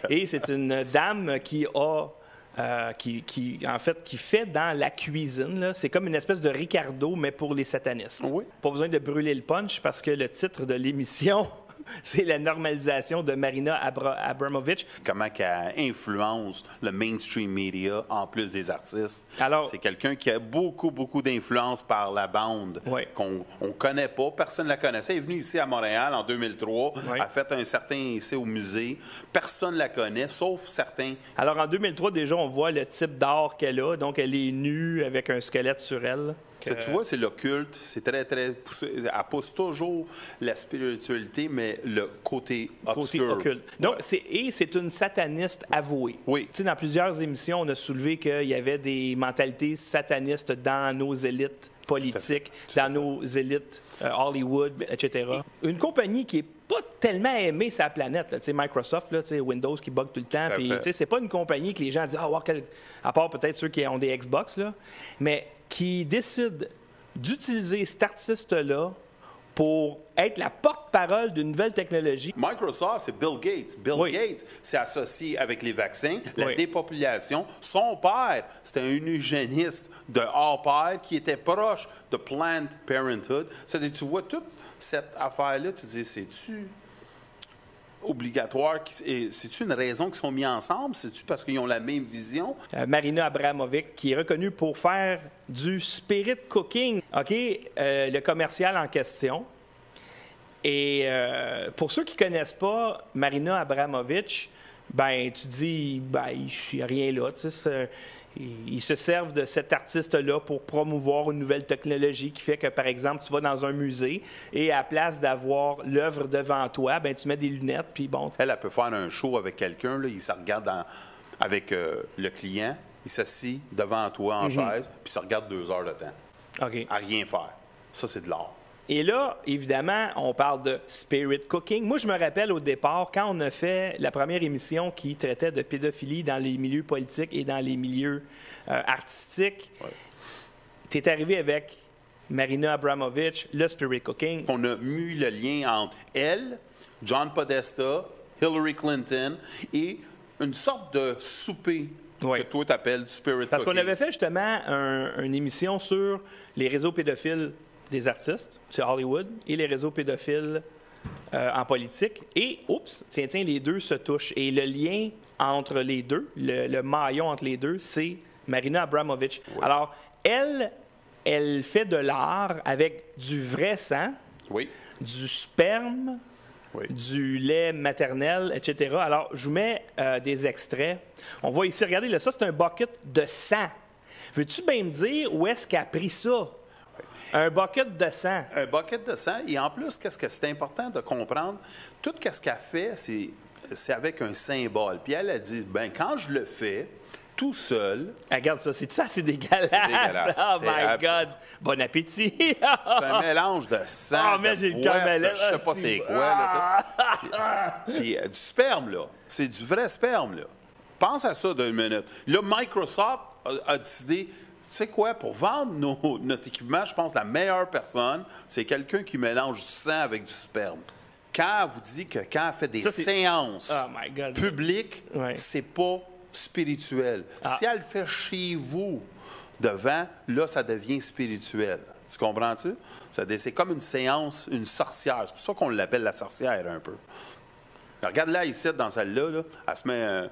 Et c'est une dame qui a... qui fait dans la cuisine. Là. C'est comme une espèce de Ricardo, mais pour les satanistes. Oui. Pas besoin de brûler le punch parce que le titre de l'émission, c'est la normalisation de Marina Abramovic. Comment qu'elle influence le mainstream media en plus des artistes. Alors, c'est quelqu'un qui a beaucoup, beaucoup d'influence par la bande oui. qu'on ne connaît pas. Personne ne la connaissait. Elle est venue ici à Montréal en 2003. Oui. A fait un certain essai au musée. Personne ne la connaît, sauf certains. Alors, en 2003, déjà, on voit le type d'art qu'elle a. Donc, elle est nue avec un squelette sur elle. Tu vois, c'est l'occulte, c'est très, très poussé. Elle pousse toujours la spiritualité, mais le côté obscur. Occulte. Donc, c'est une sataniste avouée. Oui. Tu sais, dans plusieurs émissions, on a soulevé qu'il y avait des mentalités satanistes dans nos élites politiques, dans nos élites Hollywood, etc. Une compagnie qui est pas tellement aimée sur la planète, là, Microsoft, là, Windows qui bug tout le temps, puis c'est pas une compagnie que les gens disent « Ah, wow, à part peut-être ceux qui ont des Xbox, là, mais qui décide d'utiliser cet artiste-là pour être la porte-parole d'une nouvelle technologie. Microsoft, c'est Bill Gates. Bill Gates s'est associé avec les vaccins, la dépopulation. Son père, c'était un eugéniste de hors pair qui était proche de Planned Parenthood. C'est-à-dire, tu vois toute cette affaire-là, tu te dis, c'est-tu obligatoire? C'est-tu une raison qu'ils sont mis ensemble? C'est-tu parce qu'ils ont la même vision? Marina Abramovic, qui est reconnue pour faire du spirit cooking. OK? Le commercial en question. Et pour ceux qui ne connaissent pas Marina Abramovic, ben tu dis, ben il n'y a rien là. Tu sais, ils se servent de cet artiste-là pour promouvoir une nouvelle technologie qui fait que, par exemple, tu vas dans un musée et à la place d'avoir l'œuvre devant toi, ben tu mets des lunettes, puis bon... Elle peut faire un show avec quelqu'un, là, il se regarde avec le client, il s'assit devant toi en chaise, puis il se regarde 2 heures de temps. OK. À rien faire. Ça, c'est de l'art. Et là, évidemment, on parle de spirit cooking. Moi, je me rappelle au départ, quand on a fait la première émission qui traitait de pédophilie dans les milieux politiques et dans les milieux artistiques, tu es arrivé avec Marina Abramovic, le spirit cooking. On a mis le lien entre elle, John Podesta, Hillary Clinton et une sorte de souper que toi t'appelles du spirit cooking. Parce qu'on avait fait justement une émission sur les réseaux pédophiles des artistes, c'est Hollywood, et les réseaux pédophiles en politique. Et, tiens, les deux se touchent. Et le lien entre les deux, le maillon entre les deux, c'est Marina Abramovic. Oui. Alors, elle fait de l'art avec du vrai sang, du sperme, du lait maternel, etc. Alors, je vous mets des extraits. On voit ici, regardez, là, ça, c'est un bucket de sang. Veux-tu bien me dire où est-ce qu'elle a pris ça? Un bucket de sang. Un bucket de sang. Et en plus, qu'est-ce que c'est important de comprendre? Tout ce qu'elle fait, c'est avec un symbole. Puis elle a dit, ben quand je le fais tout seul... Regarde ça, c'est dégueulasse. C'est dégueulasse. Oh my God! Bon appétit! C'est un mélange de sang, mais de j'ai le cœur malade. je sais pas c'est quoi. Là, puis du sperme, là. C'est du vrai sperme, là. Pense à ça d'une minute. Là, Microsoft a décidé... Tu sais quoi, pour vendre notre équipement, je pense que la meilleure personne, c'est quelqu'un qui mélange du sang avec du sperme. Quand elle vous dit que quand elle fait des séances publiques, c'est pas spirituel. Si elle le fait chez vous, devant, là, ça devient spirituel. Tu comprends-tu? C'est comme une séance, une sorcière. C'est pour ça qu'on l'appelle la sorcière, un peu. Alors, regarde là, ici, dans celle-là, là, elle se met...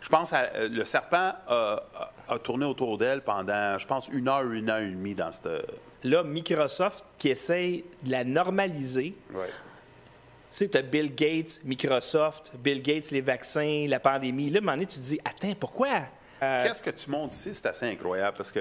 Je pense que le serpent a tourné autour d'elle pendant, je pense, 1 heure et demie dans cette... Là, Microsoft qui essaye de la normaliser. Tu sais, tu as Bill Gates, Microsoft, Bill Gates, les vaccins, la pandémie. Là, à un moment donné, tu te dis, attends, pourquoi? Qu'est-ce que tu montres ici? C'est assez incroyable parce que...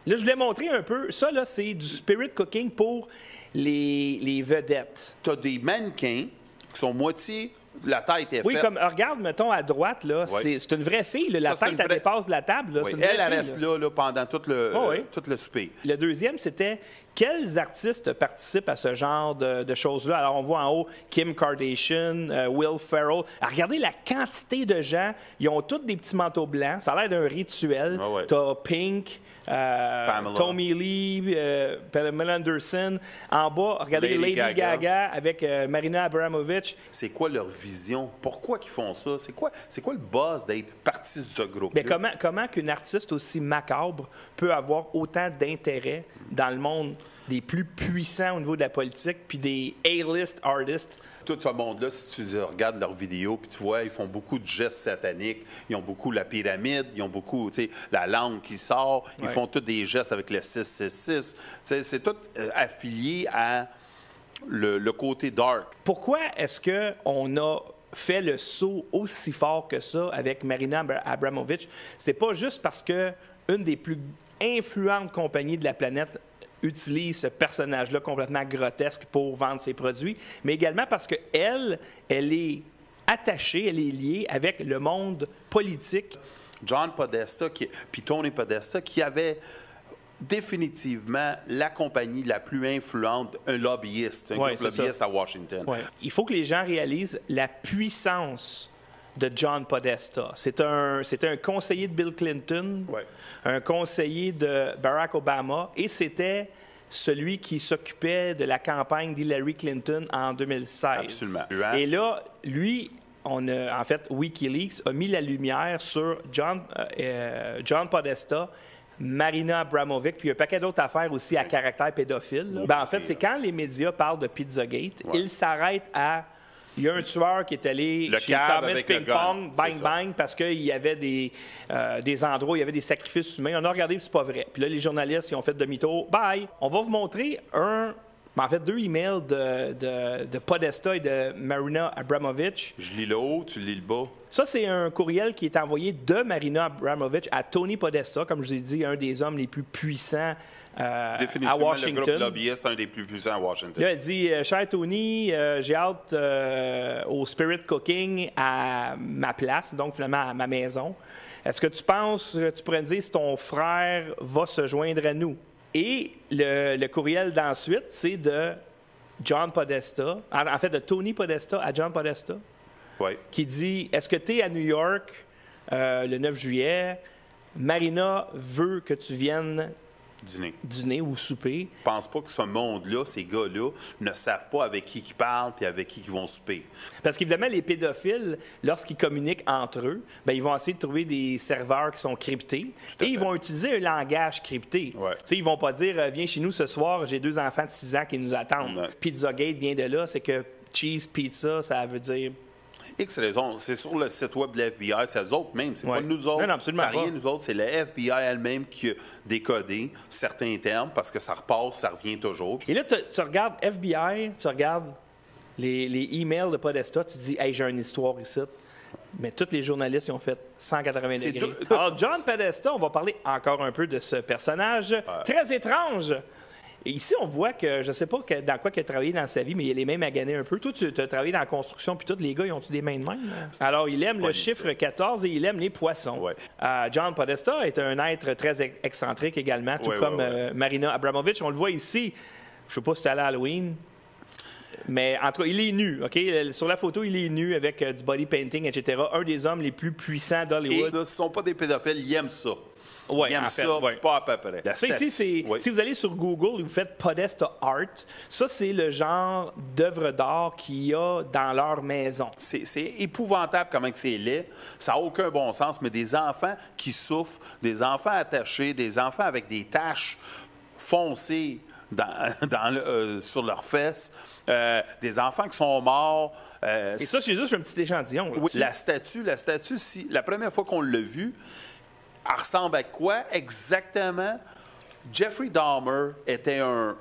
Là, je voulais montrer un peu. Ça, là, c'est du spirit cooking pour les vedettes. Tu as des mannequins qui sont moitié... La tête est faite. Oui, comme, regarde, mettons, à droite, là, c'est une vraie fille. Là, la tête, elle dépasse de la table. Là, elle reste là pendant tout le souper. Le deuxième, c'était quels artistes participent à ce genre de choses-là? Alors, on voit en haut Kim Kardashian, Will Ferrell. Alors, regardez la quantité de gens. Ils ont tous des petits manteaux blancs. Ça a l'air d'un rituel. T'as Pink... Tommy Lee, Pamela Anderson. En bas, regardez Lady Gaga avec Marina Abramovic. C'est quoi leur vie? vision? Pourquoi qu'ils font ça? C'est quoi le buzz d'être partie de ce groupe? Mais comment qu'une artiste aussi macabre peut avoir autant d'intérêt dans le monde des plus puissants au niveau de la politique, puis des A-list artists? Tout ce monde-là, si tu regardes leurs vidéos, puis tu vois, ils font beaucoup de gestes sataniques. Ils ont beaucoup la pyramide, ils ont beaucoup, tu sais, la langue qui sort. Ils font tous des gestes avec le 666. Tu sais, c'est tout affilié à le côté dark. Pourquoi est-ce qu'on a fait le saut aussi fort que ça avec Marina Abramović? C'est pas juste parce que une des plus influentes compagnies de la planète utilise ce personnage-là complètement grotesque pour vendre ses produits, mais également parce qu'elle est attachée, elle est liée avec le monde politique. John Podesta, puis Tony Podesta, qui avait définitivement la compagnie la plus influente, un lobbyiste, un groupe lobbyiste à Washington. Ouais. Il faut que les gens réalisent la puissance de John Podesta. C'est un conseiller de Bill Clinton, un conseiller de Barack Obama, et c'était celui qui s'occupait de la campagne d'Hillary Clinton en 2016. Absolument. Et là, lui, en fait, WikiLeaks a mis la lumière sur John Podesta, Marina Abramović, puis un paquet d'autres affaires aussi à caractère pédophile. Ben, en fait, c'est quand les médias parlent de Pizzagate, ils s'arrêtent à... Il y a un tueur qui est allé chez Comet Ping-Pong, bang, bang, parce qu'il y avait des endroits où il y avait des sacrifices humains. On a regardé, c'est pas vrai. Puis là, les journalistes, ils ont fait demi-tour. Bye! On va vous montrer deux emails de Podesta et de Marina Abramović. Je lis le haut, tu lis le bas. Ça, c'est un courriel qui est envoyé de Marina Abramović à Tony Podesta, comme je vous ai dit, un des hommes les plus puissants à Washington. Le groupe lobbyiste, un des plus puissants à Washington. Là, elle dit « Cher Tony, j'ai hâte au Spirit Cooking à ma place, donc finalement à ma maison. Est-ce que tu penses que tu pourrais me dire si ton frère va se joindre à nous? » Et le courriel d'ensuite, c'est de John Podesta, en fait de Tony Podesta à John Podesta, qui dit « Est-ce que tu es à New York le 9 juillet? Marina veut que tu viennes dîner ou souper. » Je pense pas que ce monde-là, ces gars-là, ne savent pas avec qui ils parlent puis avec qui ils vont souper. Parce qu'évidemment, les pédophiles, lorsqu'ils communiquent entre eux, bien, ils vont essayer de trouver des serveurs qui sont cryptés et ils vont utiliser un langage crypté. Ils vont pas dire « Viens chez nous ce soir, j'ai 2 enfants de 6 ans qui nous attendent. » Pizzagate vient de là, c'est que cheese pizza, ça veut dire... X raison. C'est sur le site web de l'FBI, c'est eux autres même. C'est pas nous autres. Non, absolument ça rien nous autres. C'est le FBI elle-même qui a décodé certains termes parce que ça repasse, ça revient toujours. Et là, tu regardes FBI, tu regardes les emails de Podesta, tu dis « Hey, j'ai une histoire ici. » Mais tous les journalistes ils ont fait 180 degrés. Alors, John Podesta, on va parler encore un peu de ce personnage très étrange. Et ici, on voit que, je ne sais pas dans quoi il a travaillé dans sa vie, mais il a les mains maganées un peu. Toi, tu as travaillé dans la construction, puis tous les gars, ils ont-tu des mains de même? Alors, il aime le chiffre 14 et il aime les poissons. John Podesta est un être très excentrique également, tout comme Marina Abramović. On le voit ici. Je ne sais pas si c'était à Halloween. Mais en tout cas, il est nu, OK? Sur la photo, il est nu avec du body painting, etc. Un des hommes les plus puissants d'Hollywood. Et ce ne sont pas des pédophiles, ils aiment ça. Oui, ils aiment ça, pas à peu près. Ça, ici, si vous allez sur Google et vous faites Podesta Art, ça, c'est le genre d'œuvre d'art qu'il y a dans leur maison. C'est épouvantable comment c'est laid. Ça n'a aucun bon sens, mais des enfants qui souffrent, des enfants attachés, des enfants avec des taches foncées sur leurs fesses, des enfants qui sont morts. Et ça, c'est juste un petit échantillon. Oui, la statue, la première fois qu'on l'a vue, elle ressemble à quoi exactement? Jeffrey Dahmer était un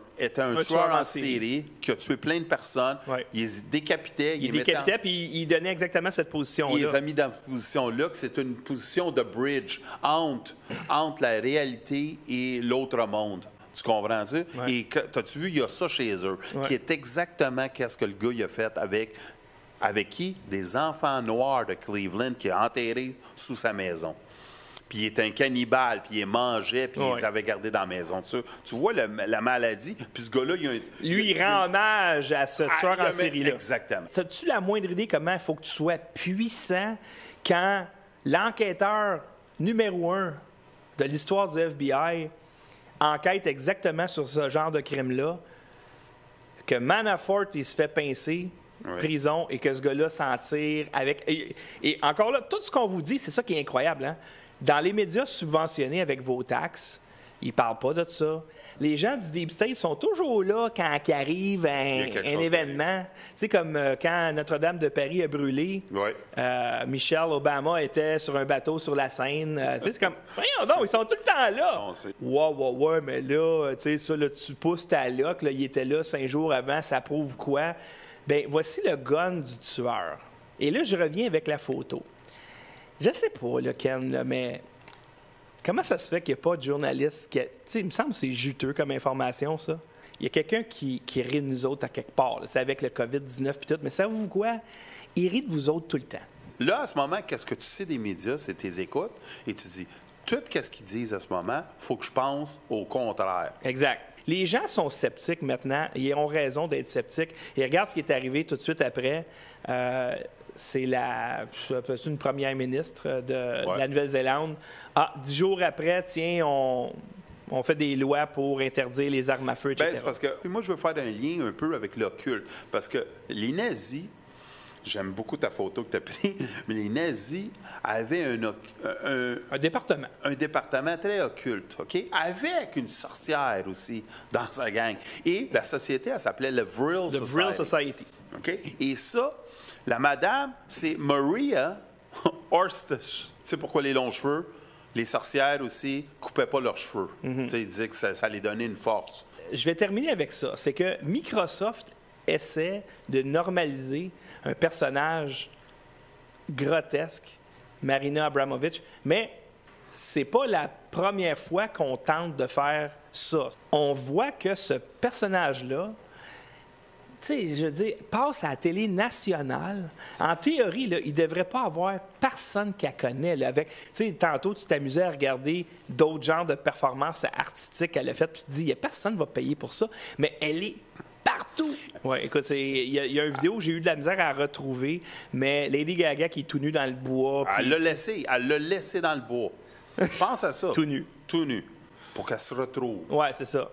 tueur en série qui a tué plein de personnes. Il les décapitait. Il décapitait, puis il donnait exactement cette position-là. Il les a mis dans cette position-là, que c'est une position de bridge entre la réalité et l'autre monde. Tu comprends ça? Et t'as-tu vu, il y a ça chez eux, qui est exactement qu'est-ce que le gars il a fait avec qui? Des enfants noirs de Cleveland qu'il a enterrés sous sa maison. Puis il est un cannibale, puis il mangeait, puis il les avait gardés dans la maison. Tu vois la maladie, puis ce gars-là, il rend hommage à ce tueur en série-là. Exactement. As-tu la moindre idée comment il faut que tu sois puissant quand l'enquêteur numéro 1 de l'histoire du FBI enquête exactement sur ce genre de crime-là, que Manafort, il se fait pincer, prison et que ce gars-là s'en tire avec... Et encore là, tout ce qu'on vous dit, c'est ça qui est incroyable. Hein? Dans les médias subventionnés avec vos taxes, ils ne parlent pas de ça. Les gens du Deep State sont toujours là quand il arrive un événement. Tu sais, comme quand Notre-Dame de Paris a brûlé, Michelle Obama était sur un bateau sur la Seine. Tu sais, c'est comme, voyons donc, ils sont tout le temps là. Ouais, mais là, tu sais, ça, là, tu pousses ta loc, là, il était là 5 jours avant, ça prouve quoi? Bien, voici le gun du tueur. Et là, je reviens avec la photo. Je sais pas, là, Ken, là, mais... Comment ça se fait qu'il n'y a pas de journaliste qui... Tu sais, il me semble que c'est juteux comme information, ça. Il y a quelqu'un qui rit de nous autres à quelque part. C'est avec le COVID-19 puis tout. Mais savez-vous quoi? Il rit de vous autres tout le temps. Là, à ce moment, qu'est-ce que tu sais des médias? C'est tes écoutes. Et tu dis, tout ce qu'ils disent à ce moment, il faut que je pense au contraire. Exact. Les gens sont sceptiques maintenant. Ils ont raison d'être sceptiques. Et regarde ce qui est arrivé tout de suite après. C'est une première ministre de la Nouvelle-Zélande. 10 jours après, tiens, on fait des lois pour interdire les armes à feu, etc. C'est parce que moi, je veux faire un lien un peu avec l'occulte. Parce que les nazis, j'aime beaucoup ta photo que tu as prise, mais les nazis avaient un département. Un département très occulte, OK? Avec une sorcière aussi dans sa gang. Et la société, elle s'appelait le Vril Society. The Vril Society. OK? Et ça, la madame, c'est Maria Orstish. Tu sais pourquoi les longs cheveux? Les sorcières aussi coupaient pas leurs cheveux. Tu sais, ils disaient que ça les donnait une force. Je vais terminer avec ça. C'est que Microsoft essaie de normaliser un personnage grotesque, Marina Abramovic, mais c'est pas la première fois qu'on tente de faire ça. On voit que ce personnage-là, tu sais, je veux dire, passe à la télé nationale. En théorie, là, il ne devrait pas avoir personne qui la connaît. Là, avec, tu sais, tantôt, tu t'amusais à regarder d'autres genres de performances artistiques qu'elle a faites, puis tu te dis, il n'y a personne qui va payer pour ça, mais elle est partout. Oui, écoute, il y a une vidéo, j'ai eu de la misère à retrouver, mais Lady Gaga qui est tout nue dans le bois. Elle l'a laissé dans le bois. Pense à ça. Tout nu. Tout nu. Pour qu'elle se retrouve. Oui, c'est ça.